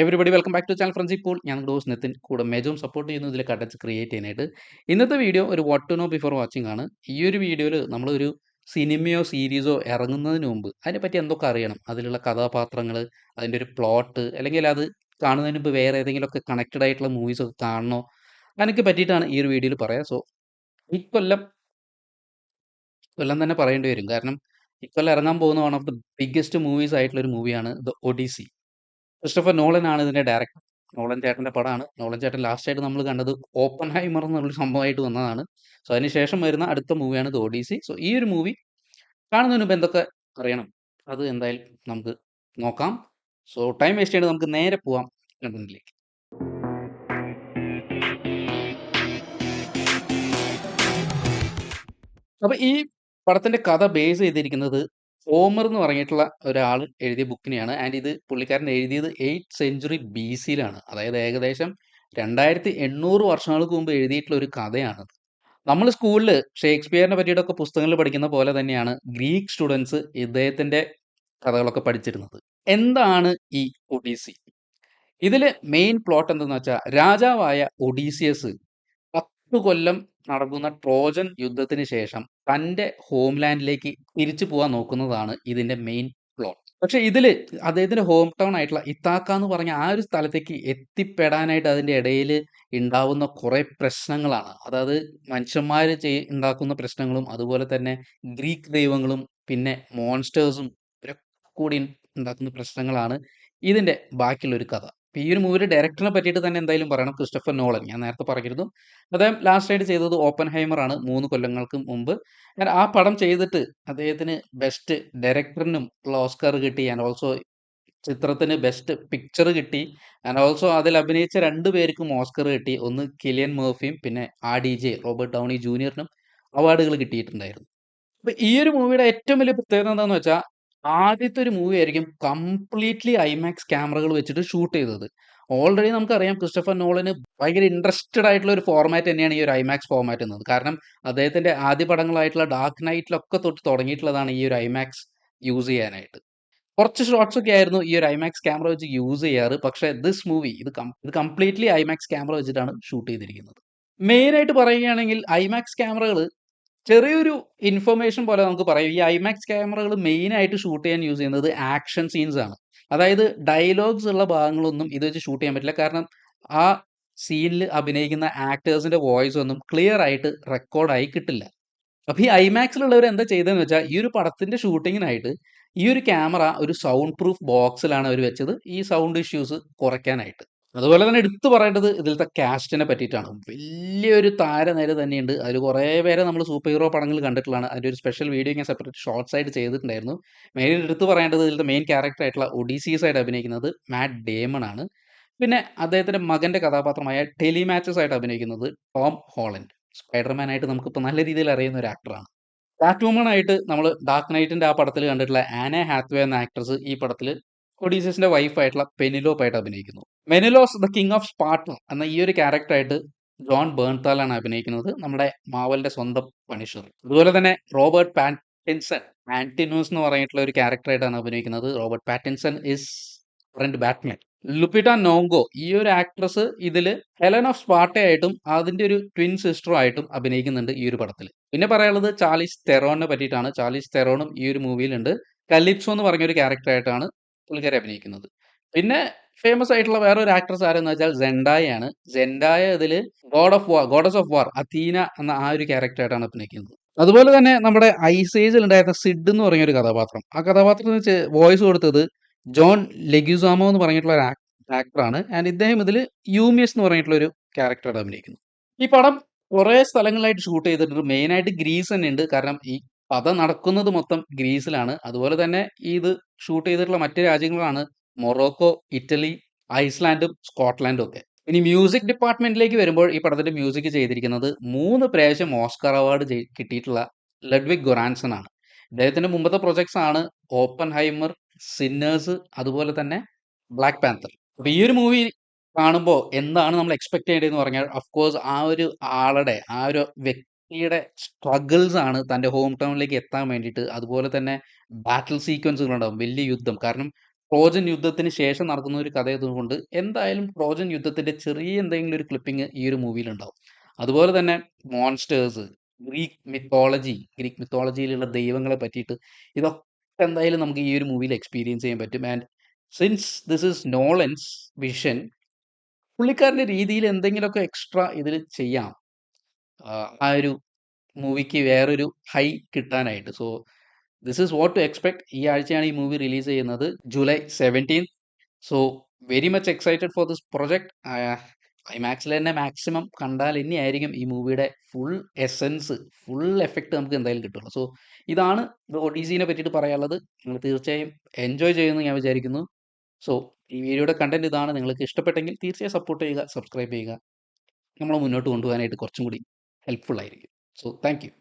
Everybody welcome back to channel friends. ഇപ്പോൾ ഞാൻ dose Nitin കൂടെ മേജവും സപ്പോർട്ട് ചെയ്യുന്നു ഇതിൽ കണ്ടൻസ് ക്രിയേറ്റ് ചെയ്യാനായിട്ട്. ഇന്നത്തെ വീഡിയോ ഒരു what to know before watching ആണ്. ഈ ഒരു വീഡിയോയിൽ നമ്മളൊരു സിനിമയോ സീരീസോ ഇറങ്ങുന്നതിന് മുമ്പ് അതിനെപ്പറ്റി എന്തൊക്കെ അറിയണം, അതിലുള്ള കഥാപാത്രങ്ങൾ, അതിൻ്റെ ഒരു പ്ലോട്ട്, അല്ലെങ്കിൽ അത് കാണുന്നതിന് മുമ്പ് വേറെ ഏതെങ്കിലുമൊക്കെ കണക്റ്റഡ് ആയിട്ടുള്ള മൂവീസ് ഒക്കെ കാണണോ, അതിനൊക്കെ പറ്റിയിട്ടാണ് ഈ ഒരു വീഡിയോയിൽ പറയാം. സോ ഈ കൊല്ലം കൊല്ലം തന്നെ പറയേണ്ടി വരും, കാരണം ഇക്കൊല്ലം ഇറങ്ങാൻ പോകുന്ന one of the biggest movies ആയിട്ടുള്ള ഒരു മൂവിയാണ് ദ ഒഡീസി. ക്രിസ്റ്റഫർ നോളൻ ആണ് ഇതിന്റെ ഡയറക്ടർ. നോളൻ ചേട്ടന്റെ പടമാണ്. നോളൻ ചേട്ടൻ ലാസ്റ്റ് ആയിട്ട് നമ്മൾ കണ്ടത് ഓപ്പൺ ഹൈമർ എന്നുള്ളൊരു സംഭവമായിട്ട് വന്നതാണ്. സോ അതിനുശേഷം വരുന്ന അടുത്ത മൂവിയാണ് ദ ഒഡീസി. സോ ഈ ഒരു മൂവി കാണുന്നതിന് മുമ്പ് എന്തൊക്കെ അറിയണം, അത് എന്തായാലും നമുക്ക് നോക്കാം. സോ ടൈം വേസ്റ്റ് ചെയ്യേണ്ടത്, നമുക്ക് നേരെ പോവാം കണ്ടന്റിലേക്ക്. അപ്പൊ ഈ പടത്തിന്റെ കഥ ബേസ് ചെയ്തിരിക്കുന്നത് ഹോമർ എന്ന് പറഞ്ഞിട്ടുള്ള ഒരാൾ എഴുതിയ ബുക്കിനെയാണ്. ആൻഡ് ഇത് പുള്ളിക്കാരൻ എഴുതിയത് 8th സെഞ്ചുറി ബി സിയിലാണ്. അതായത് ഏകദേശം 2800 വർഷങ്ങൾക്ക് മുമ്പ് എഴുതിയിട്ടുള്ള ഒരു കഥയാണ്. നമ്മൾ സ്കൂളിൽ ഷേക്സ്പിയറിനെ പറ്റിയിട്ടൊക്കെ പുസ്തകങ്ങളിൽ പഠിക്കുന്ന പോലെ തന്നെയാണ് ഗ്രീക്ക് സ്റ്റുഡൻസ് ഇദ്ദേഹത്തിന്റെ കഥകളൊക്കെ പഠിച്ചിരുന്നത്. എന്താണ് ഈ ഒഡീസി? ഇതില് മെയിൻ പ്ലോട്ട് എന്തെന്ന് വെച്ചാൽ, രാജാവായ ഒഡീസിയസ് 10 കൊല്ലം നടക്കുന്ന ട്രോജൻ യുദ്ധത്തിന് ശേഷം തന്റെ ഹോംലാൻഡിലേക്ക് തിരിച്ചു പോകാൻ നോക്കുന്നതാണ് ഇതിന്റെ മെയിൻ പ്ലോട്ട്. പക്ഷെ ഇതില് അദ്ദേഹത്തിന്റെ ഹോം ടൗൺ ആയിട്ടുള്ള ഇത്താക്ക എന്ന് പറഞ്ഞ ആ ഒരു സ്ഥലത്തേക്ക് എത്തിപ്പെടാനായിട്ട് അതിന്റെ ഇടയിൽ ഉണ്ടാവുന്ന കുറെ പ്രശ്നങ്ങളാണ്. അതായത് മനുഷ്യന്മാർ ഉണ്ടാക്കുന്ന പ്രശ്നങ്ങളും, അതുപോലെ തന്നെ ഗ്രീക്ക് ദൈവങ്ങളും, പിന്നെ മോൺസ്റ്റേഴ്സും ഇവരൊക്കെ കൂടി ഉണ്ടാക്കുന്ന പ്രശ്നങ്ങളാണ് ഇതിന്റെ ബാക്കിയുള്ള ഒരു കഥ. അപ്പൊ ഈ ഒരു മൂവിയുടെ ഡയറക്ടറിനെ പറ്റിയിട്ട് തന്നെ എന്തായാലും പറയണം, ക്രിസ്റ്റഫർ നോളൻ. ഞാൻ നേരത്തെ പറഞ്ഞിരുന്നു, അദ്ദേഹം ലാസ്റ്റ് ആയിട്ട് ചെയ്തത് ഓപ്പൺ ഹൈമർ ആണ് 3 കൊല്ലങ്ങൾക്ക് മുമ്പ്. ഞാൻ ആ പടം ചെയ്തിട്ട് അദ്ദേഹത്തിന് ബെസ്റ്റ് ഡയറക്ടറിനും ഉള്ള ഓസ്കാർ കിട്ടി. ആൻഡ് ഓൾസോ ചിത്രത്തിന് ബെസ്റ്റ് പിക്ചർ കിട്ടി. ആൻഡ് ഓൾസോ അതിൽ അഭിനയിച്ച 2 പേർക്കും ഓസ്കർ കിട്ടി. ഒന്ന് കിലിയൻ മേർഫിയും പിന്നെ RDJ റോബർട്ട് ഡൗണി ജൂനിയറിനും അവാർഡുകൾ കിട്ടിയിട്ടുണ്ടായിരുന്നു. അപ്പൊ ഈ ഒരു മൂവിയുടെ ഏറ്റവും വലിയ പ്രത്യേകത എന്താന്ന് വെച്ചാൽ, ആദ്യത്തെ ഒരു മൂവി ആയിരിക്കും കംപ്ലീറ്റ്ലി ഐമാക്സ് ക്യാമറകൾ വെച്ചിട്ട് ഷൂട്ട് ചെയ്തത്. ഓൾറെഡി നമുക്കറിയാം ക്രിസ്റ്റഫർ നോളന് ഭയങ്കര ഇൻട്രസ്റ്റഡ് ആയിട്ടുള്ള ഒരു ഫോർമാറ്റ് തന്നെയാണ് ഈ ഒരു ഐമാക്സ് ഫോർമാറ്റ് എന്നത്. കാരണം അദ്ദേഹത്തിന്റെ ആദ്യ പടങ്ങളായിട്ടുള്ള ഡാർക്ക് നൈറ്റിലൊക്കെ തൊട്ട് തുടങ്ങിയിട്ടുള്ളതാണ് ഈ ഒരു ഐമാക്സ് യൂസ് ചെയ്യാനായിട്ട്. കുറച്ച് ഷോട്ട്സ് ഒക്കെ ആയിരുന്നു ഈ ഒരു ഐമാക്സ് ക്യാമറ വെച്ച് യൂസ് ചെയ്യാറ്. പക്ഷേ ദിസ് മൂവി ഇത് കംപ്ലീറ്റ്ലി ഐമാക്സ് ക്യാമറ വെച്ചിട്ടാണ് ഷൂട്ട് ചെയ്തിരിക്കുന്നത്. മെയിൻ ആയിട്ട് പറയുകയാണെങ്കിൽ ഐമാക്സ് ക്യാമറകൾ ചെറിയൊരു ഇൻഫർമേഷൻ പോലെ നമുക്ക് പറയാം. ഈ ഐമാക്സ് ക്യാമറകൾ മെയിൻ ആയിട്ട് ഷൂട്ട് ചെയ്യാൻ യൂസ് ചെയ്യുന്നത് ആക്ഷൻ സീൻസ് ആണ്. അതായത് ഡയലോഗ്സ് ഉള്ള ഭാഗങ്ങളൊന്നും ഇത് വെച്ച് ഷൂട്ട് ചെയ്യാൻ പറ്റില്ല. കാരണം ആ സീനിൽ അഭിനയിക്കുന്ന ആക്ടേഴ്സിന്റെ വോയിസ് ഒന്നും ക്ലിയർ ആയിട്ട് റെക്കോർഡായി കിട്ടില്ല. അപ്പൊ ഈ ഐമാക്സിലുള്ളവർ എന്താ ചെയ്തതെന്ന് വെച്ചാൽ, ഈ ഒരു പടത്തിന്റെ ഷൂട്ടിങ്ങിനായിട്ട് ഈ ഒരു ക്യാമറ ഒരു സൗണ്ട് പ്രൂഫ് ബോക്സിലാണ് അവർ വെച്ചത്, ഈ സൗണ്ട് ഇഷ്യൂസ് കുറയ്ക്കാനായിട്ട്. അതുപോലെ തന്നെ എടുത്തു പറയേണ്ടത് ഇതിലത്തെ കാസ്റ്റിനെ പറ്റിയിട്ടാണ്. വലിയൊരു താരനിര തന്നെയുണ്ട്. അതിൽ കുറേ പേരെ നമ്മൾ സൂപ്പർ ഹീറോ പടങ്ങൾ കണ്ടിട്ടുള്ളതാണ്. അതിൻ്റെ ഒരു സ്പെഷ്യൽ വീഡിയോ ഞാൻ സെപ്പറേറ്റ് ഷോർട്സ് ആയിട്ട് ചെയ്തിട്ടുണ്ടായിരുന്നു. മെയിൻ എടുത്തു പറയേണ്ടത് ഇതിലത്തെ മെയിൻ ക്യാരക്ടർ ആയിട്ടുള്ള ഒഡീസീസ് ആയിട്ട് അഭിനയിക്കുന്നത് മാറ്റ് ഡേമൺ ആണ്. പിന്നെ അദ്ദേഹത്തിന്റെ മകന്റെ കഥാപാത്രമായ ടെലിമാച്ചസ് ആയിട്ട് അഭിനയിക്കുന്നത് ടോം ഹോളണ്ട്. സ്പൈഡർമാൻ ആയിട്ട് നമുക്കിപ്പോൾ നല്ല രീതിയിൽ അറിയുന്ന ഒരു ആക്ടറാണ്. കാറ്റ് ആയിട്ട് നമ്മൾ ഡാർക്ക് നൈറ്റിന്റെ ആ പടത്തിൽ കണ്ടിട്ടുള്ള ആനെ ഹാത്വേ എന്ന ആക്ട്രസ് ഈ പടത്തിൽ ഒഡീസിയസിന്റെ വൈഫായിട്ടുള്ള പെനിലോപ്പ് ആയിട്ട് അഭിനയിക്കുന്നു. മെനിലോസ് ദ കിങ് ഓഫ് സ്പാർട്ട എന്ന ഈ ഒരു ക്യാരക്ടറായിട്ട് ജോൺ ബേൺതാലാണ് അഭിനയിക്കുന്നത്, നമ്മുടെ മാവലിന്റെ സ്വന്തം പണിഷർ. അതുപോലെ തന്നെ റോബർട്ട് പാറ്റിൻസൺ ആന്റിനൂസ് എന്ന് പറഞ്ഞിട്ടുള്ള ഒരു ക്യാരക്ടറായിട്ടാണ് അഭിനയിക്കുന്നത്. Robert Pattinson is front Batman. Lupita Nyong'o ഈ ഒരു ആക്ട്രസ് ഇതില് ഹെലൻ ഓഫ് സ്പാർട്ടയായിട്ടും അതിന്റെ ഒരു ട്വിൻ സിസ്റ്ററും ആയിട്ടും അഭിനയിക്കുന്നുണ്ട് ഈ ഒരു പടത്തിൽ. പിന്നെ പറയാനുള്ളത് ചാർലിസ് തെറോണിനെ പറ്റിയിട്ടാണ്. ചാർലിസ് തെറോണും ഈ ഒരു മൂവിയിലുണ്ട്. കലിപ്സോ എന്ന് പറഞ്ഞ ഒരു ക്യാരക്ടറായിട്ടാണ് പുള്ളിക്കാരി അഭിനയിക്കുന്നത്. പിന്നെ ഫേമസ് ആയിട്ടുള്ള വേറെ ഒരു ആക്ട്രസ് ആരെന്ന് വെച്ചാൽ സെൻഡായയാണ്. സെൻഡായ ഇതില് ഗോഡസ് ഓഫ് വാർ അഥീന എന്ന ആ ഒരു ക്യാരക്ടറായിട്ടാണ് അഭിനയിക്കുന്നത്. അതുപോലെ തന്നെ നമ്മുടെ ഐസ് ഏജിൽ ഉണ്ടായിരുന്ന സിഡ് എന്ന് പറഞ്ഞ ഒരു കഥാപാത്രം, ആ കഥാപാത്രത്തിന് വോയിസ് കൊടുത്തത് ജോൺ ലെഗ്യൂസാമോ എന്ന് പറഞ്ഞിട്ടുള്ള ഒരു ആക്ടറാണ്. ആൻഡ് ഇദ്ദേഹം ഇതിൽ യൂമിയസ് എന്ന് പറഞ്ഞിട്ടുള്ള ഒരു ക്യാരക്ടറാണ് അഭിനയിക്കുന്നത്. ഈ പടം കുറേ സ്ഥലങ്ങളിലായിട്ട് ഷൂട്ട് ചെയ്തിട്ടുണ്ട്. മെയിനായിട്ട് ഗ്രീസ് തന്നെ ഉണ്ട്. കാരണം ഈ കഥ നടക്കുന്നത് മൊത്തം ഗ്രീസിലാണ്. അതുപോലെ തന്നെ ഇത് ഷൂട്ട് ചെയ്തിട്ടുള്ള മറ്റ് രാജ്യങ്ങളാണ് മൊറോക്കോ, ഇറ്റലി, ഐസ്ലാൻഡും സ്കോട്ട്ലാൻഡും ഒക്കെ. ഇനി മ്യൂസിക് ഡിപ്പാർട്ട്മെന്റിലേക്ക് വരുമ്പോൾ ഈ പടത്തിന്റെ മ്യൂസിക് ചെയ്തിരിക്കുന്നത് 3 പ്രാവശ്യം ഓസ്കാർ അവാർഡ് കിട്ടിയിട്ടുള്ള ലഡ്വിഗ് ഗൊറാൻസൺ ആണ്. ഇദ്ദേഹത്തിന്റെ മുമ്പത്തെ പ്രൊജക്ട്സ് ആണ് ഓപ്പൺ ഹൈമർ, സിന്നേഴ്സ്, അതുപോലെ തന്നെ ബ്ലാക്ക് പാന്തർ. അപ്പൊ ഈ ഒരു മൂവി കാണുമ്പോൾ എന്താണ് നമ്മൾ എക്സ്പെക്ട് ചെയ്യേണ്ടതെന്ന് പറഞ്ഞാൽ, അഫ്കോഴ്സ് ആ ഒരു ആളുടെ, ആ ഒരു വ്യക്തിയുടെ സ്ട്രഗിൾസ് ആണ് തന്റെ ഹോം ടൗണിലേക്ക് എത്താൻ വേണ്ടിയിട്ട്. അതുപോലെ തന്നെ ബാറ്റിൽ സീക്വൻസുകൾ ഉണ്ടാവും, വലിയ യുദ്ധം. കാരണം ട്രോജൻ യുദ്ധത്തിന് ശേഷം നടക്കുന്ന ഒരു കഥയായതുകൊണ്ട് എന്തായാലും ട്രോജൻ യുദ്ധത്തിന്റെ ചെറിയ എന്തെങ്കിലും ഒരു ക്ലിപ്പിംഗ് ഈ ഒരു മൂവിയിലുണ്ടാവും. അതുപോലെ തന്നെ മോൺസ്റ്റേഴ്സ്, ഗ്രീക്ക് മിത്തോളജിയിലുള്ള ദൈവങ്ങളെ പറ്റിയിട്ട് ഇതൊക്കെ എന്തായാലും നമുക്ക് ഈ ഒരു മൂവിയിൽ എക്സ്പീരിയൻസ് ചെയ്യാൻ പറ്റും. And since this is Nolan's vision, പുള്ളിക്കാരന്റെ രീതിയിൽ എന്തെങ്കിലുമൊക്കെ എക്സ്ട്രാ ഇതിൽ ചെയ്യാം. ആ ഒരു മൂവിക്ക് വേറൊരു ഹൈ കിട്ടാനായിട്ട്. So this is what to expect. ഈ ആഴ്ചയാണ് ഈ മൂവി റിലീസ് ചെയ്യുന്നത്, July 17. So very much excited for this project. ഐമാക്സിൽ തന്നെ മാക്സിമം കണ്ടാൽ തന്നെയായിരിക്കും ഈ മൂവിയുടെ ഫുൾ എസൻസ്, ഫുൾ എഫക്റ്റ് നമുക്ക് എന്തായാലും കിട്ടുള്ളൂ. സോ ഇതാണ് ഒഡീസിനെ പറ്റിയിട്ട് പറയാനുള്ളത്. നിങ്ങൾ തീർച്ചയായും എൻജോയ് ചെയ്യുമെന്ന് ഞാൻ വിചാരിക്കുന്നു. സോ ഈ വീഡിയോയുടെ കണ്ടന്റ് ഇതാണ്. നിങ്ങൾക്ക് ഇഷ്ടപ്പെട്ടെങ്കിൽ തീർച്ചയായും സപ്പോർട്ട് ചെയ്യുക, സബ്സ്ക്രൈബ് ചെയ്യുക. നമ്മളെ മുന്നോട്ട് കൊണ്ടുപോകാനായിട്ട് കുറച്ചും കൂടി ഹെൽപ്ഫുൾ ആയിരിക്കും. So thank you.